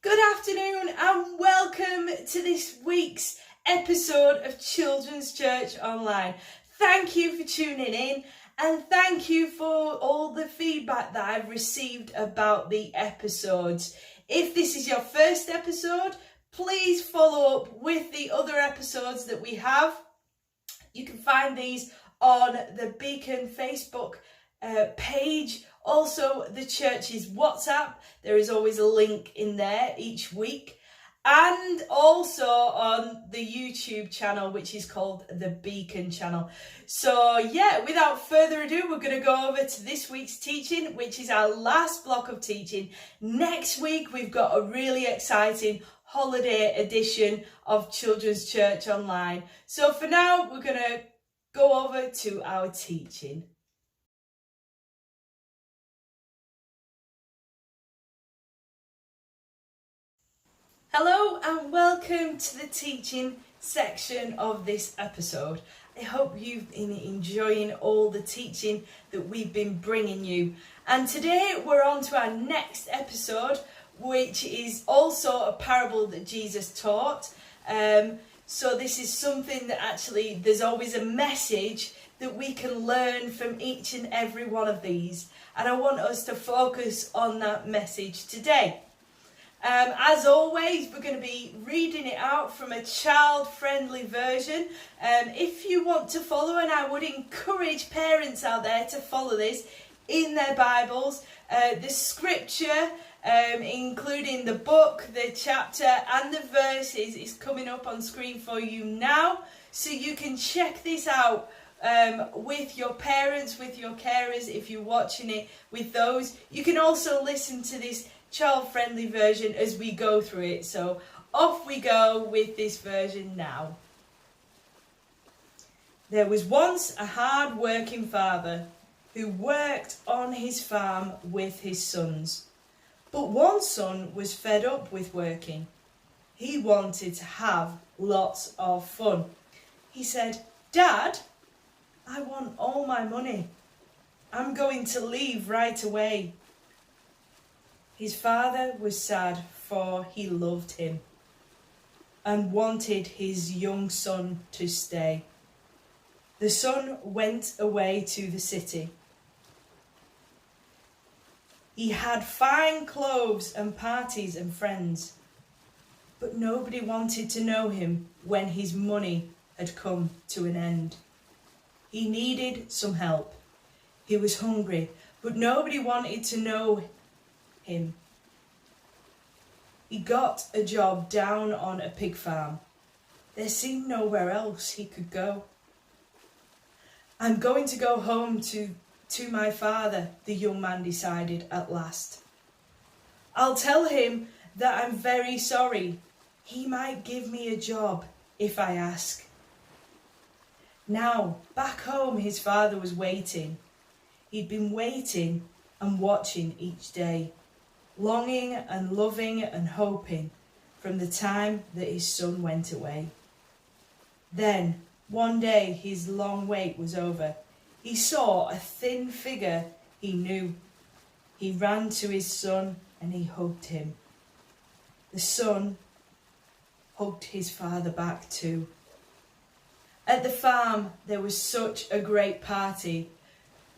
Good afternoon and welcome to this week's episode of Children's Church Online. Thank you for tuning in and thank you for all the feedback that I've received about the episodes. If this is your first episode, please follow up with the other episodes that we have. You can find these on the Beacon Facebook page. Also, the church's WhatsApp. There is always a link in there each week. And also on the YouTube channel, which is called the Beacon channel. So yeah, without further ado, we're going to go over to this week's teaching, which is our last block of teaching. Next week, we've got a really exciting holiday edition of Children's Church Online. So for now, we're going to go over to our teaching. Hello and welcome to the teaching section of this episode. I hope you've been enjoying all the teaching that we've been bringing you. And today we're on to our next episode, which is also a parable that Jesus taught. So this is something that actually there's always a message that we can learn from each and every one of these. And I want us to focus on that message today. As always, we're going to be reading it out from a child-friendly version. If you want to follow, and I would encourage parents out there to follow this in their Bibles, the scripture, including the book, the chapter and the verses is coming up on screen for you now. So you can check this out with your parents, with your carers, if you're watching it with those. You can also listen to this child-friendly version as we go through it. So off we go with this version now. There was once a hard-working father who worked on his farm with his sons. But one son was fed up with working. He wanted to have lots of fun. He said, "Dad, I want all my money. I'm going to leave right away." His father was sad, for he loved him and wanted his young son to stay. The son went away to the city. He had fine clothes and parties and friends, but nobody wanted to know him when his money had come to an end. He needed some help. He was hungry, but nobody wanted to know him. He got a job down on a pig farm. There seemed nowhere else he could go. "I'm going to go home to my father," the young man decided at last. "I'll tell him that I'm very sorry. He might give me a job if I ask." Now, back home, his father was waiting. He'd been waiting and watching each day, longing and loving and hoping from the time that his son went away. Then, one day, his long wait was over. He saw a thin figure he knew. He ran to his son and he hugged him. The son hugged his father back too. At the farm, there was such a great party,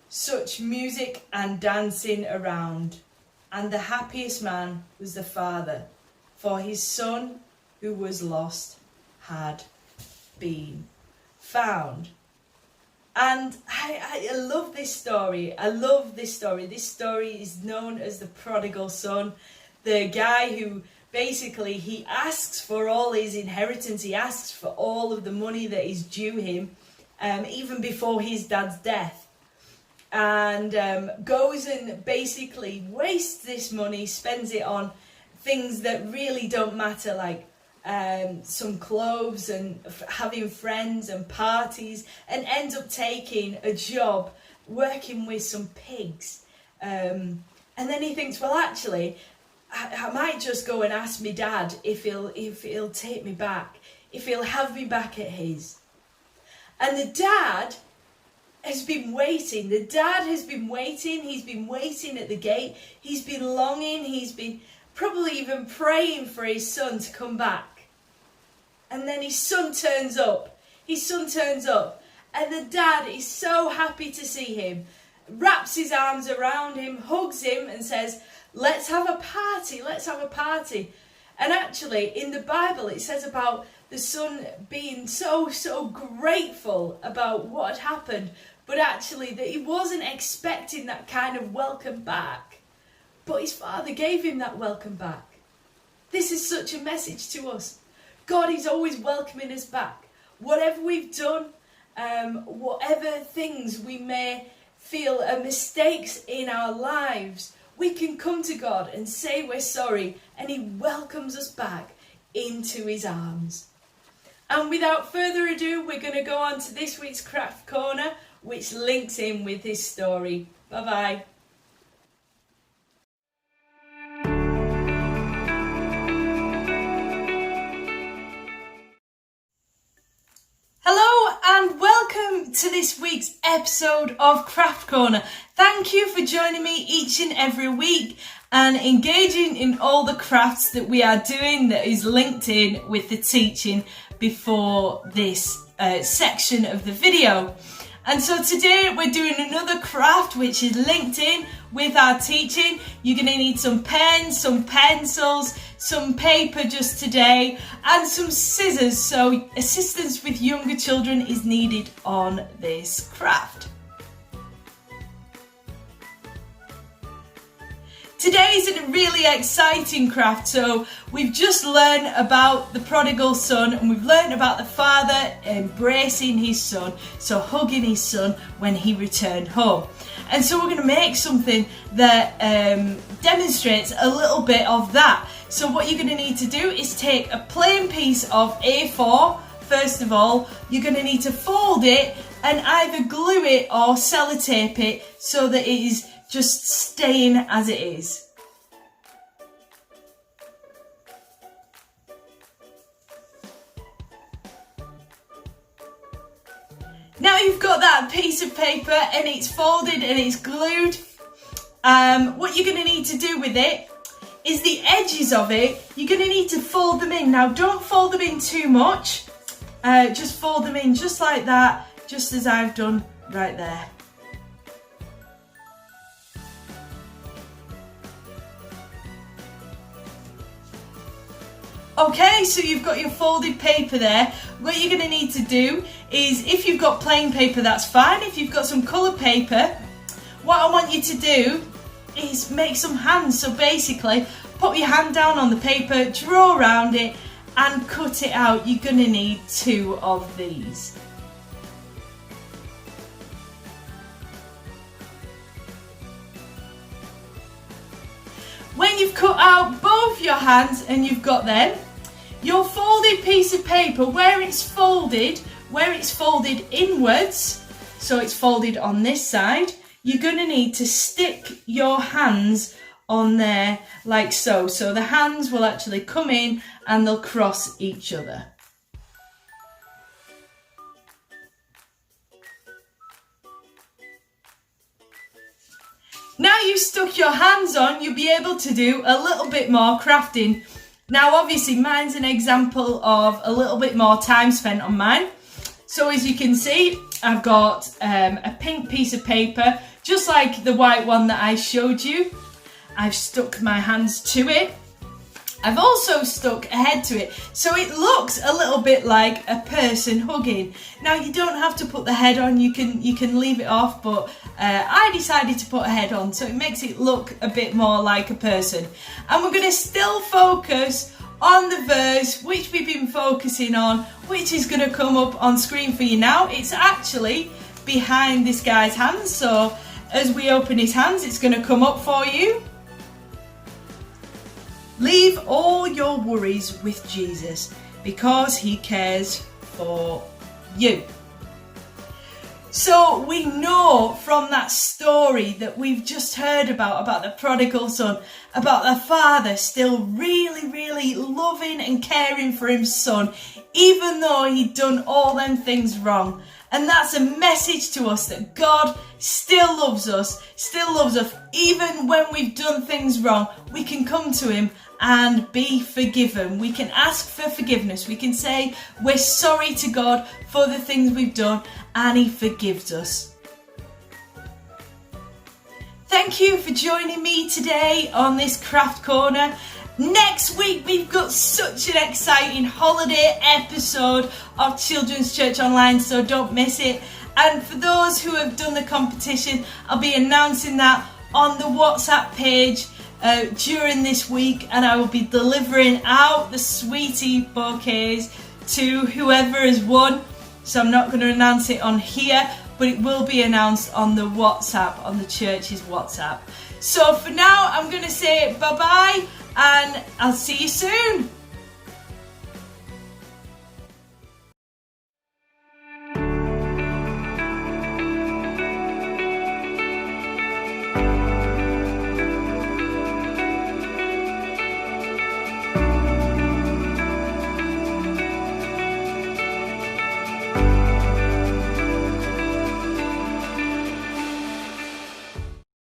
such music and dancing around. And the happiest man was the father, for his son who was lost had been found. And I love this story. I love this story. This story is known as the Prodigal Son. The guy who basically, he asks for all his inheritance. He asks for all of the money that is due him, even before his dad's death. And goes and basically wastes this money, spends it on things that really don't matter, like some clothes and having friends and parties, and ends up taking a job working with some pigs. And then he thinks, well, actually, I might just go and ask my dad if he'll take me back, if he'll have me back at his. And the dad has been waiting. The dad has been waiting. He's been waiting at the gate. He's been longing. He's been probably even praying for his son to come back. And then his son turns up. And the dad is so happy to see him, wraps his arms around him, hugs him and says, let's have a party. And actually in the Bible it says about the son being so grateful about what had happened, but actually that he wasn't expecting that kind of welcome back. But his father gave him that welcome back. This is such a message to us. God is always welcoming us back. Whatever we've done, whatever things we may feel are mistakes in our lives, we can come to God and say we're sorry, and he welcomes us back into his arms. And without further ado, we're going to go on to this week's Craft Corner, which links in with this story. Bye-bye. Hello and welcome to this week's episode of Craft Corner. Thank you for joining me each and every week and engaging in all the crafts that we are doing that is linked in with the teaching before this section of the video. And so today we're doing another craft which is linked in with our teaching. You're going to need some pens, some pencils, some paper just today, and some scissors. So assistance with younger children is needed on this craft. Today is a really exciting craft. So we've just learned about the prodigal son, and we've learned about the father embracing his son, so hugging his son when he returned home. And so we're going to make something that demonstrates a little bit of that. So what you're going to need to do is take a plain piece of A4. First of all, you're going to need to fold it and either glue it or sellotape it so that it is just staying as it is. Now you've got that piece of paper and it's folded and it's glued. What you're going to need to do with it is the edges of it, you're going to need to fold them in. Now don't fold them in too much, just fold them in just like that, just as I've done right there. Okay, so you've got your folded paper there. What you're going to need to do is, if you've got plain paper, that's fine. If you've got some coloured paper, what I want you to do is make some hands. So basically, put your hand down on the paper, draw around it and cut it out. You're going to need 2 of these. When you've cut out both your hands and you've got them, your folded piece of paper, where it's folded inwards, so it's folded on this side, you're going to need to stick your hands on there like so. So the hands will actually come in and they'll cross each other. Now you've stuck your hands on, you'll be able to do a little bit more crafting. Now obviously mine's an example of a little bit more time spent on mine. So as you can see, I've got a pink piece of paper, just like the white one that I showed you. I've stuck my hands to it. I've also stuck a head to it, so it looks a little bit like a person hugging. Now you don't have to put the head on, you can leave it off, but I decided to put a head on, so it makes it look a bit more like a person. And we're going to still focus on the verse which we've been focusing on, which is going to come up on screen for you now. It's actually behind this guy's hands, so as we open his hands, it's going to come up for you. Leave all your worries with Jesus because he cares for you. So we know from that story that we've just heard about the prodigal son, about the father still really loving and caring for his son, even though he'd done all them things wrong. And that's a message to us that God still loves us. Even when we've done things wrong, we can come to him and be forgiven. We can ask for forgiveness. We can say we're sorry to God for the things we've done, and he forgives us. Thank you for joining me today on this Craft Corner. Next week we've got such an exciting holiday episode of Children's Church Online, so don't miss it. And for those who have done the competition, I'll be announcing that on the WhatsApp page during this week, and I will be delivering out the sweetie bouquets to whoever has won. So I'm not going to announce it on here, but it will be announced on the WhatsApp, on the church's WhatsApp. So for now, I'm going to say bye-bye, and I'll see you soon.